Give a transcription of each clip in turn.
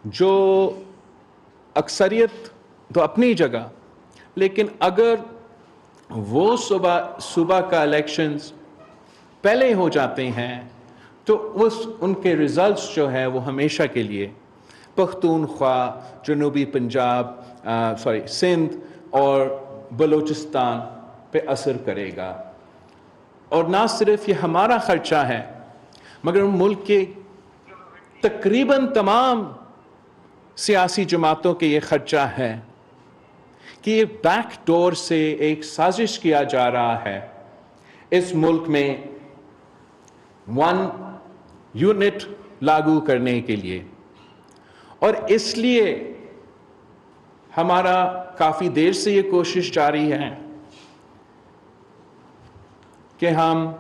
جو اکثریت تو اپنی جگہ، لیکن اگر وہ صوبہ کا الیکشنز پہلے ہو جاتے ہیں تو ان کے ریزلٹس جو ہے وہ ہمیشہ کے لیے پختونخوا، جنوبی پنجاب، سندھ اور بلوچستان پہ اثر کرے گا۔ اور نہ صرف یہ ہمارا خرچہ ہے، مگر ملک کے تقریباً تمام سیاسی جماعتوں کے یہ خرچہ ہے کہ یہ بیک ڈور سے ایک سازش کیا جا رہا ہے اس ملک میں ون یونٹ لاگو کرنے کے لیے۔ اور اس لیے ہمارا کافی دیر سے یہ کوشش جاری ہے کہ ہم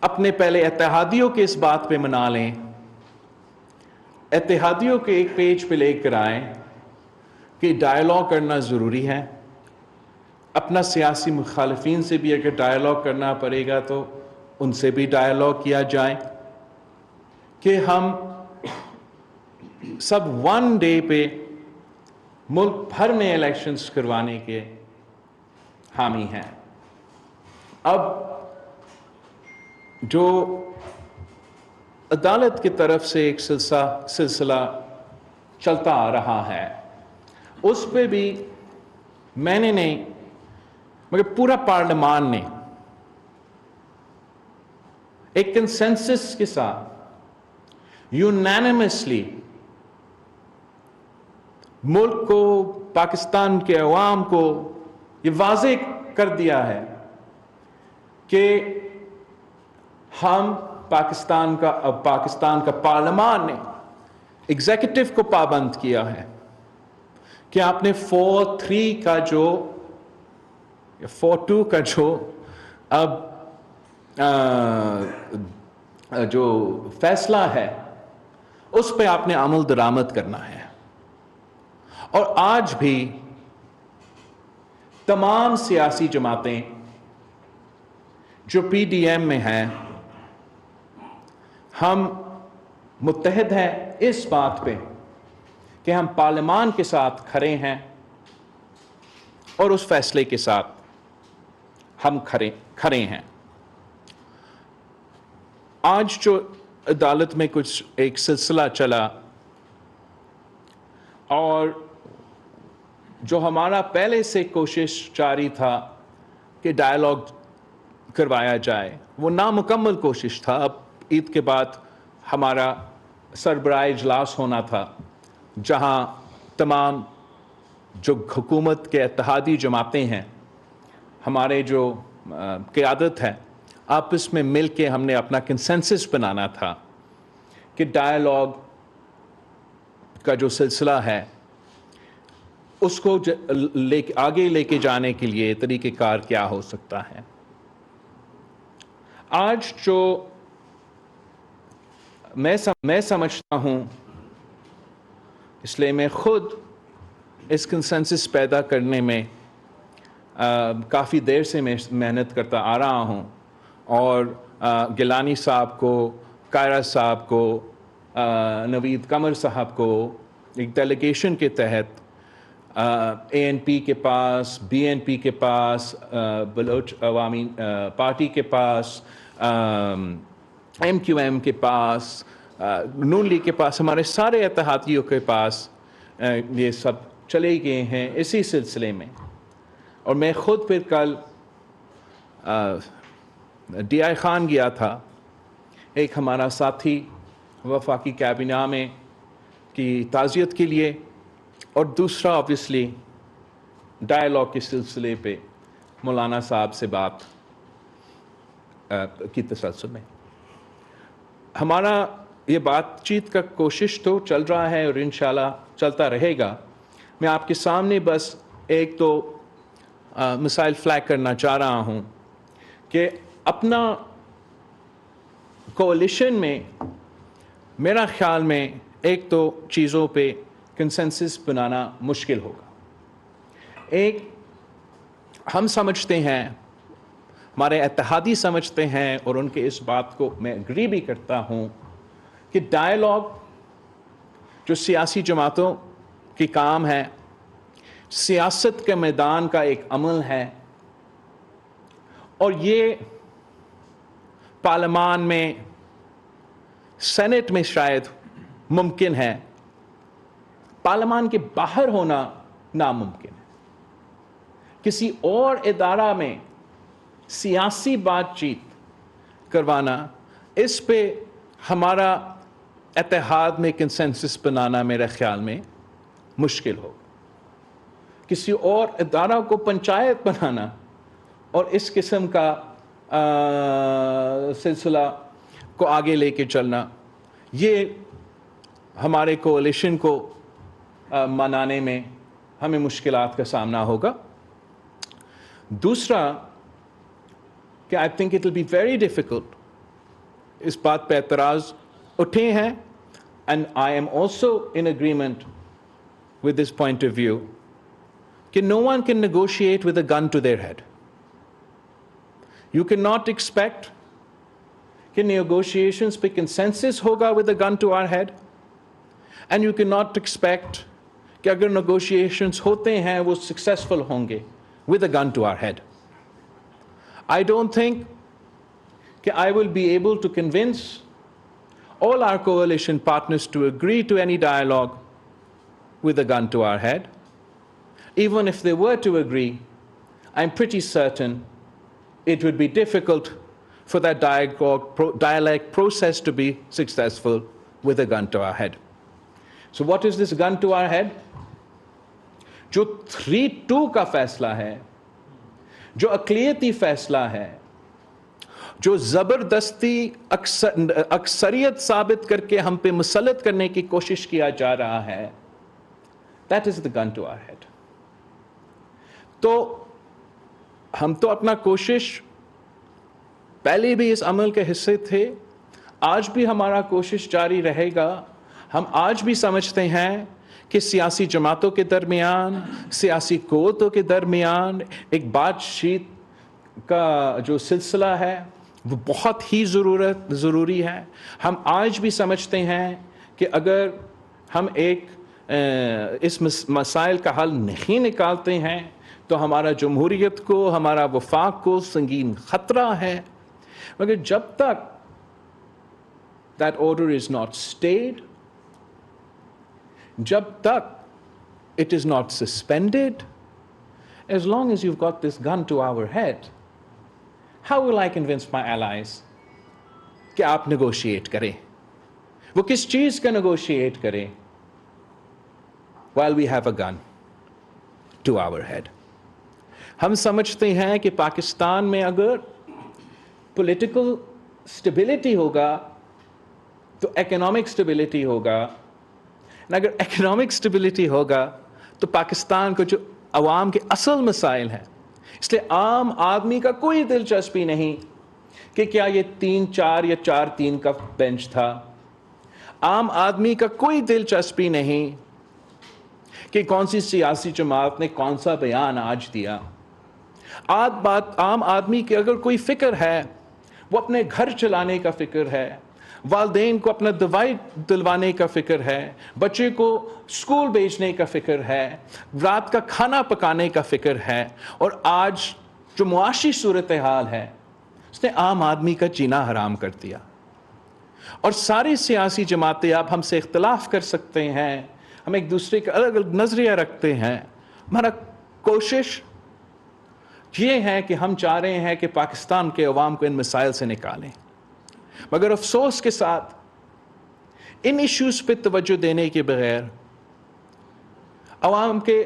اپنے پہلے اتحادیوں کے اس بات پہ منا لیں، اتحادیوں کے ایک پیج پہ لے کر آئیں کہ ڈائیلاگ کرنا ضروری ہے۔ اپنا سیاسی مخالفین سے بھی اگر ڈائیلاگ کرنا پڑے گا تو ان سے بھی ڈائیلاگ کیا جائے، کہ ہم سب ون ڈے پہ ملک بھر میں الیکشنز کروانے کے حامی ہیں۔ اب جو عدالت کی طرف سے ایک سلسلہ چلتا آ رہا ہے، اس پہ بھی میں نے نہیں مگر پورا پارلیمان نے ایک کنسنسس کے ساتھ یونینیمسلی ملک کو، پاکستان کے عوام کو یہ واضح کر دیا ہے کہ ہم پاکستان کا پارلیمان نے ایگزیکٹو کو پابند کیا ہے کہ آپ نے 4-3 کا جو 4-2 کا اب جو فیصلہ ہے اس پہ آپ نے عمل درآمد کرنا ہے۔ اور آج بھی تمام سیاسی جماعتیں جو پی ڈی ایم میں ہیں، ہم متحد ہیں اس بات پہ کہ ہم پارلیمان کے ساتھ کھڑے ہیں اور اس فیصلے کے ساتھ ہم کھڑے ہیں۔ آج جو عدالت میں کچھ ایک سلسلہ چلا اور جو ہمارا پہلے سے کوشش جاری تھا کہ ڈائیلاگ کروایا جائے، وہ نامکمل کوشش تھا۔ اب عید کے بعد ہمارا سربراہ اجلاس ہونا تھا جہاں تمام جو حکومت کے اتحادی جماعتیں ہیں، ہمارے جو قیادت ہے، آپس میں مل کے ہم نے اپنا کنسنسس بنانا تھا کہ ڈائیلاگ کا جو سلسلہ ہے اس کو آگے لے کے جانے کے لیے طریقہ کار کیا ہو سکتا ہے۔ آج جو میں سمجھتا ہوں، اس لیے میں خود اس کنسنسس پیدا کرنے میں کافی دیر سے میں محنت کرتا آ رہا ہوں، اور گیلانی صاحب کو، کائرہ صاحب کو، نوید قمر صاحب کو ایک ڈیلیگیشن کے تحت اے این پی کے پاس، بی این پی کے پاس، بلوچ عوامی پارٹی کے پاس، ایم کیو ایم کے پاس، نون لیگ کے پاس، ہمارے سارے اتحادیوں کے پاس یہ سب چلے گئے ہیں اسی سلسلے میں۔ اور میں خود پھر کل ڈی آئی خان گیا تھا، ایک ہمارا ساتھی وفاقی کابینہ میں کی تعزیت کے لیے، اور دوسرا آبویسلی ڈائیلاگ کے سلسلے پہ مولانا صاحب سے بات کی تسلسل میں۔ ہمارا یہ بات چیت کا کوشش تو چل رہا ہے اور انشاءاللہ چلتا رہے گا۔ میں آپ کے سامنے بس ایک تو مسائل فلیگ کرنا چاہ رہا ہوں کہ اپنا کوalition میں میرا خیال میں ایک تو چیزوں پہ کنسنسس بنانا مشکل ہوگا۔ ایک، ہم سمجھتے ہیں، ہمارے اتحادی سمجھتے ہیں، اور ان کے اس بات کو میں اگری بھی کرتا ہوں کہ ڈائیلاگ جو سیاسی جماعتوں کی کام ہے سیاست کے میدان کا ایک عمل ہے، اور یہ پارلیمان میں سینٹ میں شاید ممکن ہے، پارلیمان کے باہر ہونا ناممکن ہے۔ کسی اور ادارہ میں سیاسی بات چیت کروانا، اس پہ ہمارا اتحاد میں کنسنسس بنانا میرے خیال میں مشکل ہوگا۔ کسی اور ادارہ کو پنچایت بنانا اور اس قسم کا سلسلہ کو آگے لے کے چلنا، یہ ہمارے کوalition کو منانے میں ہمیں مشکلات کا سامنا ہوگا۔ دوسرا کہ I think it will be very difficult، اس بات پہ اعتراض اٹھے ہیں and I am also in agreement with this point of view کہ no one can negotiate with a gun to their head. You cannot expect کہ negotiations پہ consensus ہوگا with a gun to our head, and you cannot expect کہ اگر negotiations ہوتے ہیں وہ successful ہوں گے with a gun to our head. I don't think کہ I will be able to convince all our coalition partners to agree to any dialogue with a gun to our head. Even if they were to agree, I'm pretty certain it would be difficult for that dialogue process to be successful with a gun to our head. So what is this gun to our head? جو 3-2 کا فیصلہ ہے، جو اقلیتی فیصلہ ہے، جو زبردستی اکثریت ثابت کر کے ہم پہ مسلط کرنے کی کوشش کیا جا رہا ہے، that is the gun to our head. تو ہم تو اپنا کوشش پہلے بھی اس عمل کے حصے تھے، آج بھی ہمارا کوشش جاری رہے گا۔ ہم آج بھی سمجھتے ہیں کہ سیاسی جماعتوں کے درمیان، سیاسی قوتوں کے درمیان ایک بات چیت کا جو سلسلہ ہے وہ بہت ہی ضروری ہے۔ ہم آج بھی سمجھتے ہیں کہ اگر ہم اس مسائل کا حل نہیں نکالتے ہیں تو ہمارا جمہوریت کو، ہمارا وفاق کو سنگین خطرہ ہے۔ مگر جب تک that order is not stayed، جب تک it is not suspended, as long as you've got this gun to our head, how will I convince my allies کہ آپ negotiate کریں؟ وہ کس چیز کا negotiate کریں while we have a gun to our head؟ ہم سمجھتے ہیں کہ پاکستان میں اگر پولیٹیکل اسٹیبلٹی ہوگا تو اکنامک اسٹیبلٹی ہوگا، اگر اکنامک اسٹیبلٹی ہوگا تو پاکستان کو جو عوام کے اصل مسائل ہیں، اس لیے عام آدمی کا کوئی دلچسپی نہیں کہ کیا یہ 3-4 یا 4-3 کا بینچ تھا۔ عام آدمی کا کوئی دلچسپی نہیں کہ کون سی سیاسی جماعت نے کون سا بیان آج دیا۔ عام آدمی کی اگر کوئی فکر ہے وہ اپنے گھر چلانے کا فکر ہے، والدین کو اپنا دوائی دلوانے کا فکر ہے، بچے کو اسکول بھیجنے کا فکر ہے، رات کا کھانا پکانے کا فکر ہے، اور آج جو معاشی صورتحال ہے اس نے عام آدمی کا جینا حرام کر دیا۔ اور ساری سیاسی جماعتیں آپ ہم سے اختلاف کر سکتے ہیں، ہم ایک دوسرے کا الگ الگ نظریہ رکھتے ہیں، ہمارا کوشش یہ ہے کہ ہم چاہ رہے ہیں کہ پاکستان کے عوام کو ان مسائل سے نکالیں، مگر افسوس کے ساتھ ان ایشوز پہ توجہ دینے کے بغیر، عوام کے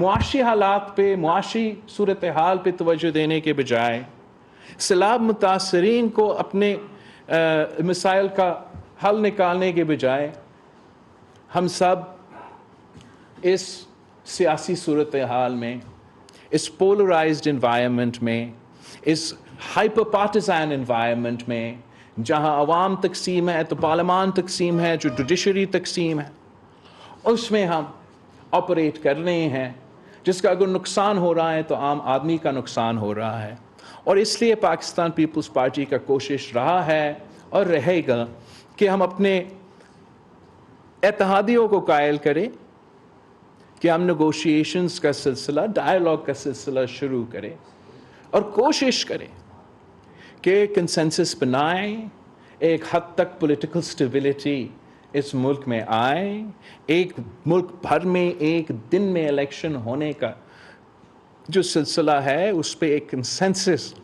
معاشی حالات پہ، معاشی صورتحال پہ توجہ دینے کے بجائے، سیلاب متاثرین کو اپنے مسائل کا حل نکالنے کے بجائے، ہم سب اس سیاسی صورتحال میں، اس پولرائزڈ انوائرمنٹ میں، اس ہائپر پارٹیزن انوائرمنٹ میں جہاں عوام تقسیم ہے تو پارلیمان تقسیم ہے، جو جوڈیشری تقسیم ہے، اس میں ہم آپریٹ کر رہے ہیں، جس کا اگر نقصان ہو رہا ہے تو عام آدمی کا نقصان ہو رہا ہے۔ اور اس لیے پاکستان پیپلز پارٹی کا کوشش رہا ہے اور رہے گا کہ ہم اپنے اتحادیوں کو قائل کرے کہ ہم نیگوشیشنز کا سلسلہ، ڈائیلاگ کا سلسلہ شروع کریں اور کوشش کریں کہ کنسنسس بنائیں، ایک حد تک پولیٹیکل سٹیبلٹی اس ملک میں آئے، ایک ملک بھر میں ایک دن میں الیکشن ہونے کا جو سلسلہ ہے اس پہ ایک کنسنسس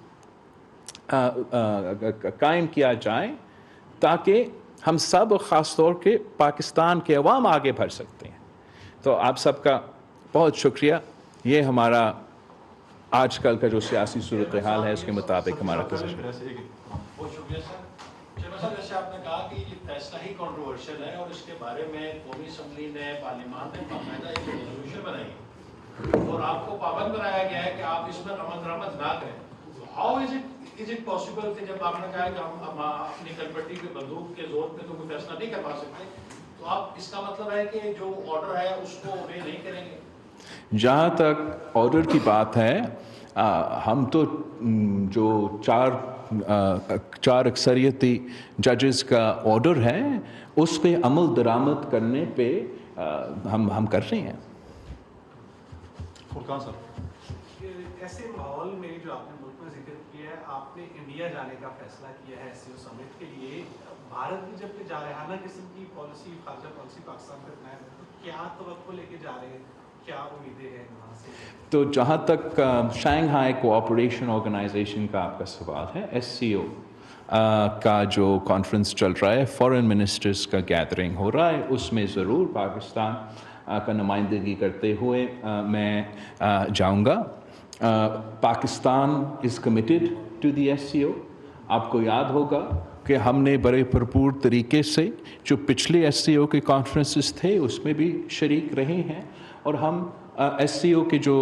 قائم کیا جائے تاکہ ہم سب اور خاص طور کے پاکستان کے عوام آگے بڑھ سکتے ہیں۔ تو آپ سب کا بہت شکریہ۔ یہ ہمارا آج کل کا جو سیاسی صورتحال ہے اس کے مطابق ہمارا پوزیشن۔ بہت شکریہ سر۔ چیئرمین صاحب، جیسے آپ نے کہا کہ یہ فیصلہ ہی کنٹروورشل ہے اور اس کے بارے میں قومی اسمبلی نے، پارلیمان نے باقاعدہ ایک ریزولوشن بنائی اور آپ کو پابند بنایا گیا ہے کہ آپ اس پر عمل درآمد نہ کریں۔ ہاؤ از اٹ پاسبل کہ جب آپ نے کہا کہ ہم اپنی کلپٹی کے بندوق کے زور پہ تو کوئی فیصلہ نہیں کر پا سکتے، تو آپ اس کا مطلب ہے کہ جو آرڈر ہے اس کو اوبے نہیں کریں گے؟ جہاں تک آرڈر کی بات ہے، ہم تو جو چار اکثریتی ججز کا آرڈر ہے اس پہ عمل درآمد کرنے پہ ہم کر رہے ہیں۔ فرقان صاحب، ایسے ماحول میں جو آپ نے ملک میں ذکر کیا ہے، آپ نے انڈیا جانے کا فیصلہ کیا ہے ایس سی او سمٹ کے لیے، بھارت کی جب کہ جارحانہ قسم کی پالیسی، خارجہ پالیسی پاکستان پہ اپنایا ہے، تو کیا توقع لے کے جا رہے ہیں، کیا امیدیں ہیں وہاں سے؟ تو جہاں تک شنگھائی کوآپریشن آرگنائزیشن کا آپ کا سوال ہے، ایس سی او کا جو کانفرنس چل رہا ہے، فارن منسٹرز کا گیدرنگ ہو رہا ہے، اس میں ضرور پاکستان کا نمائندگی کرتے ہوئے میں جاؤں گا۔ Pakistan is committed to the S C O. آپ کو یاد ہوگا کہ ہم نے بڑے بھرپور طریقے سے جو پچھلے ایس سی او کے کانفرنسز تھے اس میں بھی شریک رہے ہیں، اور ہم ایس سی او کے جو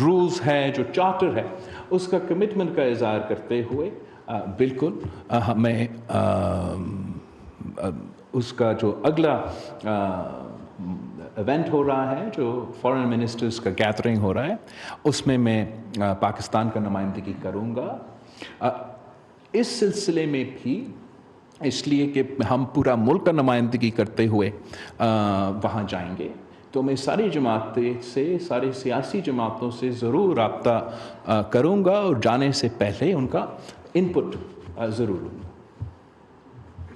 رولز ہے، جو چارٹر ہے، اس کا کمٹمنٹ کا اظہار کرتے ہوئے بالکل ہمیں اس کا جو اگلا ایونٹ ہو رہا ہے، جو فارن منسٹرز کا گیدرنگ ہو رہا ہے، اس میں پاکستان کا نمائندگی کروں گا۔ اس سلسلے میں بھی اس لیے کہ ہم پورا ملک کا نمائندگی کرتے ہوئے وہاں جائیں گے، تو میں ساری جماعتیں سے، سارے سیاسی جماعتوں سے ضرور رابطہ کروں گا اور جانے سے پہلے ان کا انپٹ ضرور لوں گا۔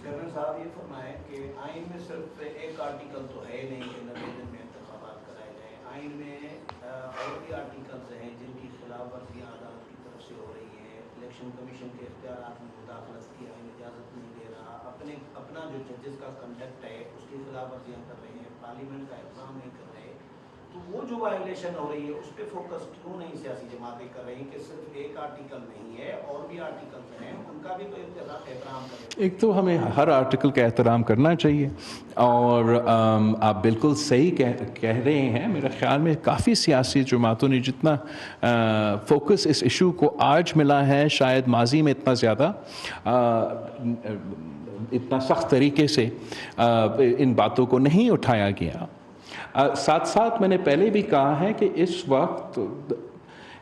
چیئرمین صاحب، یہ فرمائیں کہ آئین میں صرف ایک آرٹیکل تو ہے نہیں کہ 90 دن میں انتخابات کرائے جائیں، آئین میں اور بھی آرٹیکلز ہیں جن کی خلاف ورزیاں عدالت کی طرف سے ہو رہی ہیں۔ الیکشن کمیشن کے اختیارات میں مداخلت کی آئین اجازت نہیں دے رہا، اپنا جو ججز کا کنڈکٹ ہے اس کی خلاف ورزیاں کر رہے ہیں، پارلیمنٹ کا احترام نہیں کر رہے، تو وہ جو وائلیشن ہو رہی ہے اس پہ فوکس کیوں نہیں سیاسی جماعتیں کر رہی کہ صرف ایک آرٹیکل نہیں ہے، اور بھی آرٹیکلز ہیں، ان کا بھی تو احترام کریں؟ ایک تو ہمیں ہر آرٹیکل کا احترام کرنا چاہیے، اور آپ بالکل صحیح کہہ رہے ہیں۔ میرے خیال میں کافی سیاسی جماعتوں نے جتنا فوکس اس ایشو کو آج ملا ہے، شاید ماضی میں اتنا زیادہ اتنا سخت طریقے سے ان باتوں کو نہیں اٹھایا گیا۔ ساتھ ساتھ میں نے پہلے بھی کہا ہے کہ اس وقت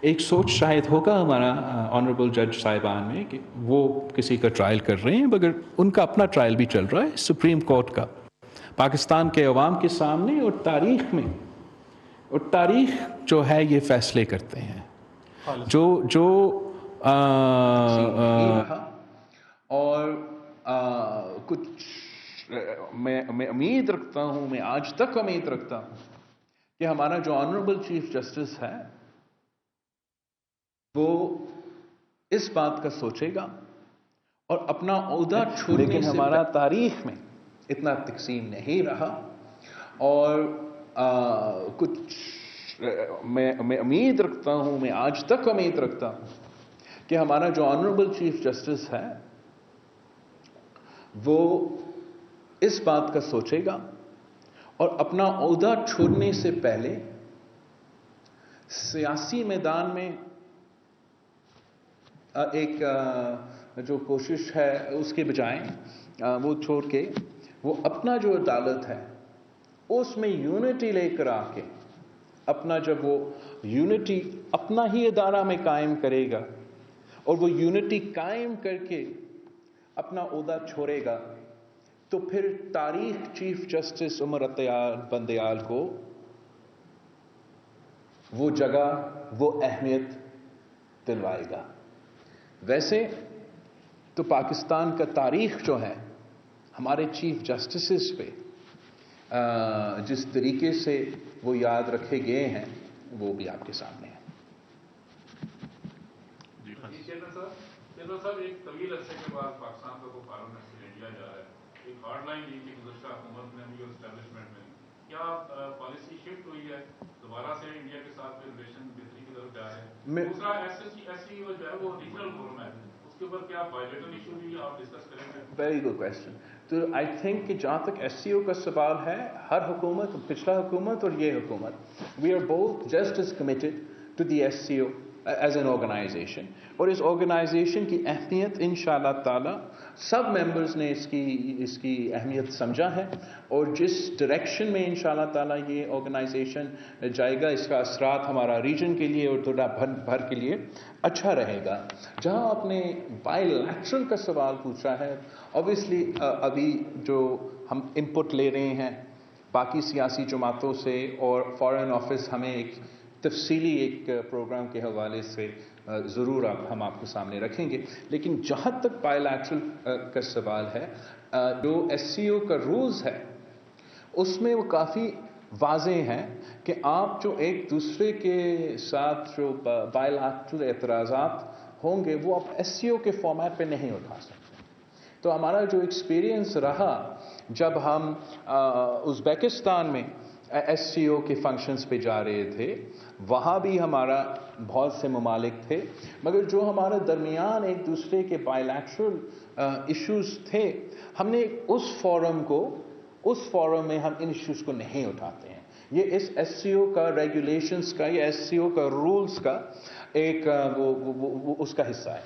ایک سوچ شاید ہوگا ہمارا آنریبل جج صاحبان میں کہ وہ کسی کا ٹرائل کر رہے ہیں، مگر ان کا اپنا ٹرائل بھی چل رہا ہے سپریم کورٹ کا، پاکستان کے عوام کے سامنے اور تاریخ میں، اور تاریخ جو ہے یہ فیصلے کرتے ہیں جو اور کچھ میں امید رکھتا ہوں، میں آج تک امید رکھتا ہوں کہ ہمارا جو آنریبل چیف جسٹس ہے وہ اس بات کا سوچے گا اور اپنا عہدہ چھوڑنے سے، لیکن ہمارا تاریخ میں اتنا تقسیم نہیں رہا، اور کچھ میں امید رکھتا ہوں، میں آج تک امید رکھتا ہوں کہ ہمارا جو آنریبل چیف جسٹس ہے وہ اس بات کا سوچے گا اور اپنا عہدہ چھوڑنے سے پہلے سیاسی میدان میں ایک جو کوشش ہے اس کے بجائے وہ چھوڑ کے وہ اپنا جو عدالت ہے اس میں یونٹی لے کر آ کے، اپنا جب وہ یونٹی اپنا ہی ادارہ میں قائم کرے گا اور وہ یونٹی قائم کر کے اپنا عہدہ چھوڑے گا، تو پھر تاریخ چیف جسٹس عمر عطیہ بندیال کو وہ جگہ، وہ اہمیت دلوائے گا. ویسے تو پاکستان کا تاریخ جو ہے ہمارے چیف جسٹسز پہ جس طریقے سے وہ یاد رکھے گئے ہیں وہ بھی آپ کے سامنے ہے. چیئرمین صاحب ایک طویل عرصے کے بعد پاکستان کا وہ پارلیمنٹ سے انڈیا جا رہا ہے. ایک ہارڈ لائن لی تھی گزشتہ حکومت میں بھی اور اسٹیبلشمنٹ میں. کیا پالیسی شفٹ ہوئی ہے دوبارہ سے انڈیا کے ساتھ ریلیشن بہتری کی طرف جا رہے ہیں؟ دوسرا ایس سی او جو ہے وہ ریجنل فورم ہے, اس کے اوپر کیا بائیلیٹرل ایشو بھی آپ ڈسکس کریں گے؟ Very good question. تو آئی تھنک کہ جہاں تک ایس سی او کا سوال ہے, ہر حکومت, پچھلا حکومت اور یہ حکومت, we are both just as committed to the S C O as an organization. اور اس آرگنائزیشن کی اہمیت انشاءاللہ تعالی سب ممبرز نے اس کی اہمیت سمجھا ہے, اور جس ڈائریکشن میں انشاءاللہ تعالی یہ آرگنائزیشن جائے گا اس کا اثرات ہمارا ریجن کے لیے اور دنیا بھر کے لیے اچھا رہے گا. جہاں آپ نے بائی لیٹرل کا سوال پوچھا ہے, obviously ابھی جو ہم ان پٹ لے رہے ہیں باقی سیاسی جماعتوں سے, اور فارن آفس ہمیں ایک تفصیلی ایک پروگرام کے حوالے سے ضرور ہم آپ کے سامنے رکھیں گے. لیکن جہاں تک بائی لیٹرل کا سوال ہے, جو ایس سی او کا رولز ہے اس میں وہ کافی واضح ہیں کہ آپ جو ایک دوسرے کے ساتھ جو بائی لیٹرل اعتراضات ہوں گے وہ آپ ایس سی او کے فارمیٹ پہ نہیں اٹھا سکتے. تو ہمارا جو ایکسپیرینس رہا جب ہم ازبیکستان میں ایس سی او کے فنکشنز پہ جا رہے تھے, وہاں بھی ہمارا بہت سے ممالک تھے, مگر جو ہمارے درمیان ایک دوسرے کے بائی لیٹرل ایشوز تھے, ہم نے اس فورم میں ہم ان ایشوز کو نہیں اٹھاتے ہیں. یہ اس ایس سی او کا ریگولیشنز کا, یا ایس سی او کا رولز کا ایک وہ اس کا حصہ ہے.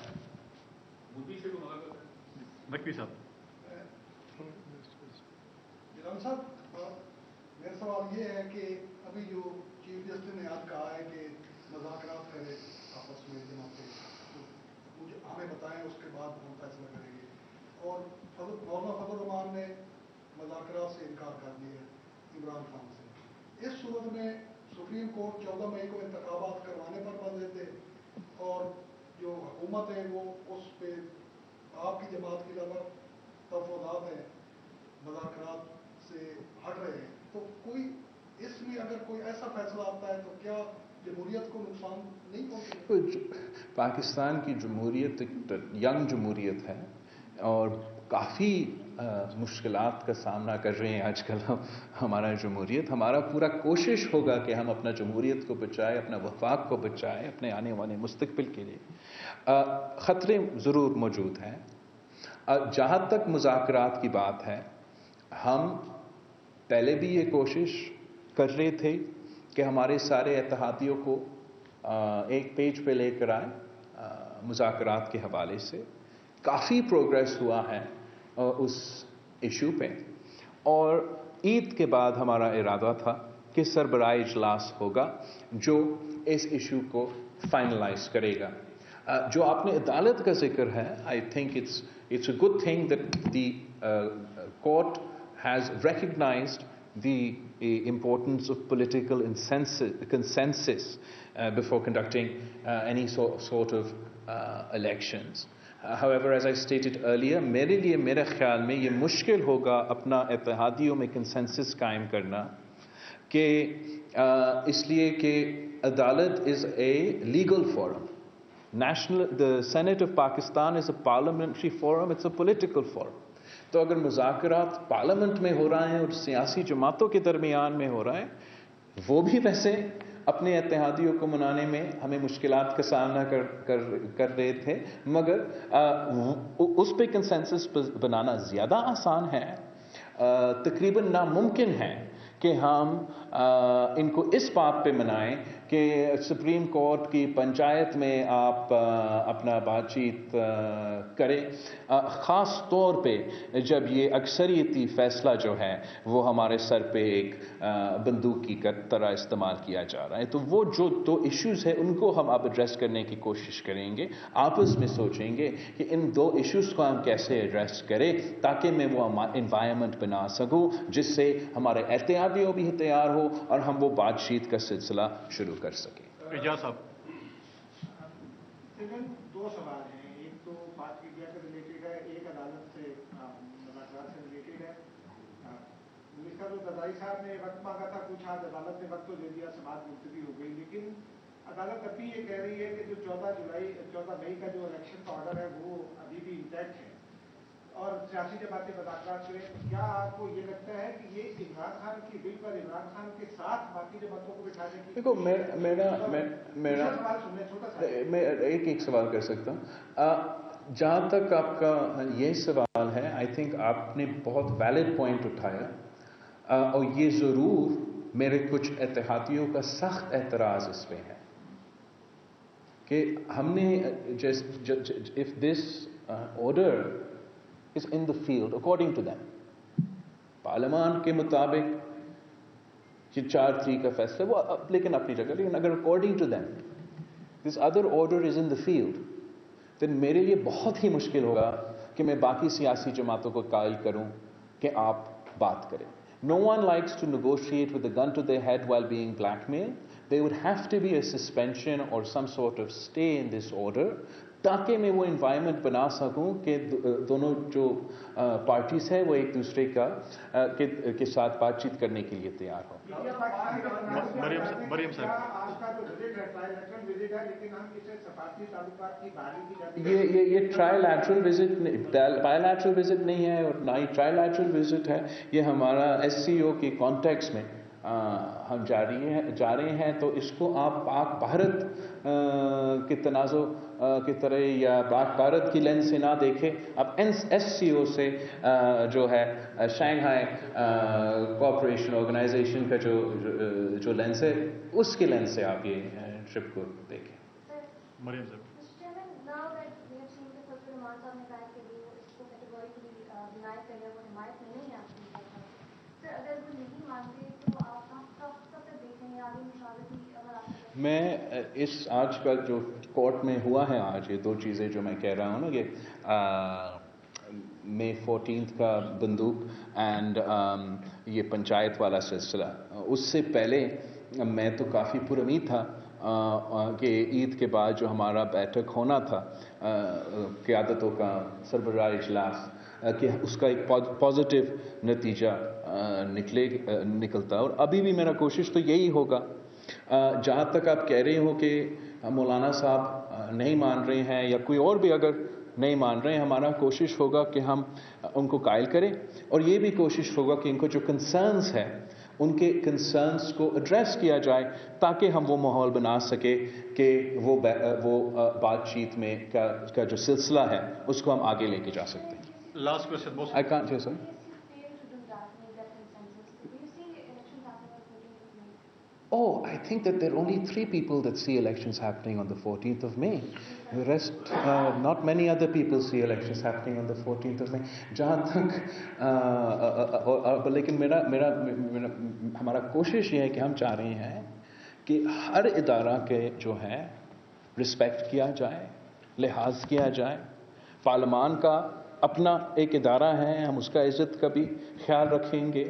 نقوی صاحب. جناب صاحب, میرا سوال یہ ہے کہ ابھی جو چیف جسٹس نے آج کہا ہے کہ مذاکرات کرے آپس میں جناب سے, مجھے ہمیں بتائیں اس کے بعد ہم فیصلہ کریں گے. اور مولانا فضل الرحمان نے مذاکرات سے انکار کر دیا عمران خان سے. اس صورت میں سپریم کورٹ 14 مئی کو انتخابات کروانے پر بندے تھے, اور جو حکومت ہے وہ اس پہ آپ کی جماعت کی زیادہ تفوضات ہیں, مذاکرات سے ہٹ رہے ہیں. تو کوئی اس میں اگر کوئی ایسا فیصلہ آتا ہے تو کیا جمہوریت کو نقصان نہیں پہنچے؟ پاکستان کی جمہوریت ینگ جمہوریت ہے, اور کافی مشکلات کا سامنا کر رہے ہیں آج کل ہمارا جمہوریت. ہمارا پورا کوشش ہوگا کہ ہم اپنا جمہوریت کو بچائیں, اپنا وفاق کو بچائیں, اپنے آنے والے مستقبل کے لیے. خطرے ضرور موجود ہیں. جہاں تک مذاکرات کی بات ہے, ہم پہلے بھی یہ کوشش کر رہے تھے کہ ہمارے سارے اتحادیوں کو ایک پیج پہ لے کر آئیں مذاکرات کے حوالے سے. کافی پروگریس ہوا ہے اس ایشو پہ, اور عید کے بعد ہمارا ارادہ تھا کہ سربراہ اجلاس ہوگا جو اس ایشو کو فائنلائز کرے گا. جو آپ نے عدالت کا ذکر ہے, I think it's a good thing that the court has recognized the importance of political consensus before conducting any sort of elections. However, as I stated earlier, میرے خیال میں یہ مشکل ہوگا اپنا اتحادیوں میں consensus قائم کرنا, کہ اس لیے کہ عدالت is a legal forum. The Senate of Pakistan is a parliamentary forum, it's a political forum. تو اگر مذاکرات پارلیمنٹ میں ہو رہے ہیں اور سیاسی جماعتوں کے درمیان میں ہو رہا ہے, وہ بھی ویسے اپنے اتحادیوں کو منانے میں ہمیں مشکلات کا سامنا کر رہے تھے, مگر اس پہ کنسنسس بنانا زیادہ آسان ہے, تقریباً ناممکن ہے کہ ہم ان کو اس بات پہ منائیں کہ سپریم کورٹ کی پنچایت میں آپ اپنا بات چیت کریں، خاص طور پہ جب یہ اکثریتی فیصلہ جو ہے وہ ہمارے سر پہ ایک بندوق کی طرح استعمال کیا جا رہا ہے۔ تو وہ جو دو ایشوز ہیں ان کو ہم اب ایڈریس کرنے کی کوشش کریں گے، آپس میں سوچیں گے کہ ان دو ایشوز کو ہم کیسے ایڈریس کریں تاکہ میں وہ انوائرمنٹ بنا سکوں جس سے ہمارے احتیاطیوں بھی تیار ہو اور ہم وہ بات چیت کا سلسلہ شروع کر سکیں۔ اعجاز صاحب، دو سوال ہیں، ایک تو بات میڈیا سے ریلیٹڈ ہے، ایک عدالت سے مذاکرات سے ریلیٹڈ ہے۔ منسٹر الغذائی صاحب نے وقت مانگا تھا کچھ، آج عدالت نے وقت تو دے دیا، سماعت ملتوی ہو گئی، لیکن عدالت ابھی یہ کہہ رہی ہے کہ جو 14 مئی کا جو الیکشن کا آرڈر ہے وہ ابھی بھی انٹیکٹ ہے اور سیاسی جماعتیں مذاکرات کریں۔ کیا آپ کو یہ لگتا ہے کہ یہ عمران خان کی بل پر عمران خان کے ساتھ باقی جماعتوں کو بٹھانے کی؟ دیکھو میں ایک سوال کر سکتا ہوں۔ جہاں تک آپ کا یہ سوال ہے، آئی تھنک آپ نے بہت ویلڈ پوائنٹ اٹھایا، اور یہ ضرور میرے کچھ اتحادیوں کا سخت اعتراض اس پہ ہے کہ ہم نے if this order is in the field according to them، پارلیمان کے مطابق یہ 4-3 کا فیصلہ وہ لیکن اپنی جگہ، لیکن اگر according to them this other order is in the field then میرے لیے بہت ہی مشکل ہوگا کہ میں باقی سیاسی جماعتوں کو قائل کروں کہ آپ بات کریں۔ No one likes to negotiate with a gun to their head while being blackmailed. There would have to be a suspension or some sort of stay in this order تاکہ میں وہ انوائرمنٹ بنا سکوں کہ دونوں جو پارٹیز ہیں وہ ایک دوسرے کے ساتھ بات چیت کرنے کے لیے تیار ہوں۔ مریم صاحب، یہ try lateral visit by lateral visit نہیں ہے اور نہ ہی ٹرائی لیٹرل وزٹ ہے، یہ ہمارا SCO کی کانٹیکس میں ہم جا رہے ہیں، تو اس کو آپ پاک بھارت کے تنازع کی طرح یا پاک بھارت کی لینس سے نہ دیکھیں، آپ SCO سے جو ہے شنگھائی کوآپریشن آرگنائزیشن کا جو لینس ہے اس کے لینس سے آپ یہ ٹرپ کو دیکھیں۔ مریم صاحب، میں اس آج کا جو کورٹ میں ہوا ہے، آج یہ دو چیزیں جو میں کہہ رہا ہوں نا کہ May 14 کا بندوق اینڈ یہ پنچایت والا سلسلہ، اس سے پہلے میں تو کافی پر امید تھا کہ عید کے بعد جو ہمارا بیٹھک ہونا تھا قیادتوں کا سربراہ اجلاس، کہ اس کا ایک پازیٹیو نتیجہ نکلتا، اور ابھی بھی میرا کوشش تو یہی ہوگا۔ جہاں تک آپ کہہ رہے ہو کہ مولانا صاحب نہیں مان رہے ہیں یا کوئی اور بھی اگر نہیں مان رہے ہیں، ہمارا کوشش ہوگا کہ ہم ان کو قائل کریں، اور یہ بھی کوشش ہوگا کہ ان کو جو کنسرنز ہے ان کے کنسرنز کو ایڈریس کیا جائے تاکہ ہم وہ ماحول بنا سکے کہ وہ بات چیت میں کا جو سلسلہ ہے اس کو ہم آگے لے کے جا سکتے ہیں۔ Last question I can't hear, sir. Oh, I think that there are only 3 people that see elections happening on the 14th of May. The rest, not many other people see elections happening on the 14th of May. جہاں تک لیکن ہمارا کوشش یہ ہے کہ ہم چاہ رہے ہیں کہ ہر ادارہ کے جو ہے رسپیکٹ کیا جائے، لحاظ کیا جائے۔ پارلیمان کا اپنا ایک ادارہ ہے، ہم اس کا عزت کا بھی خیال رکھیں گے۔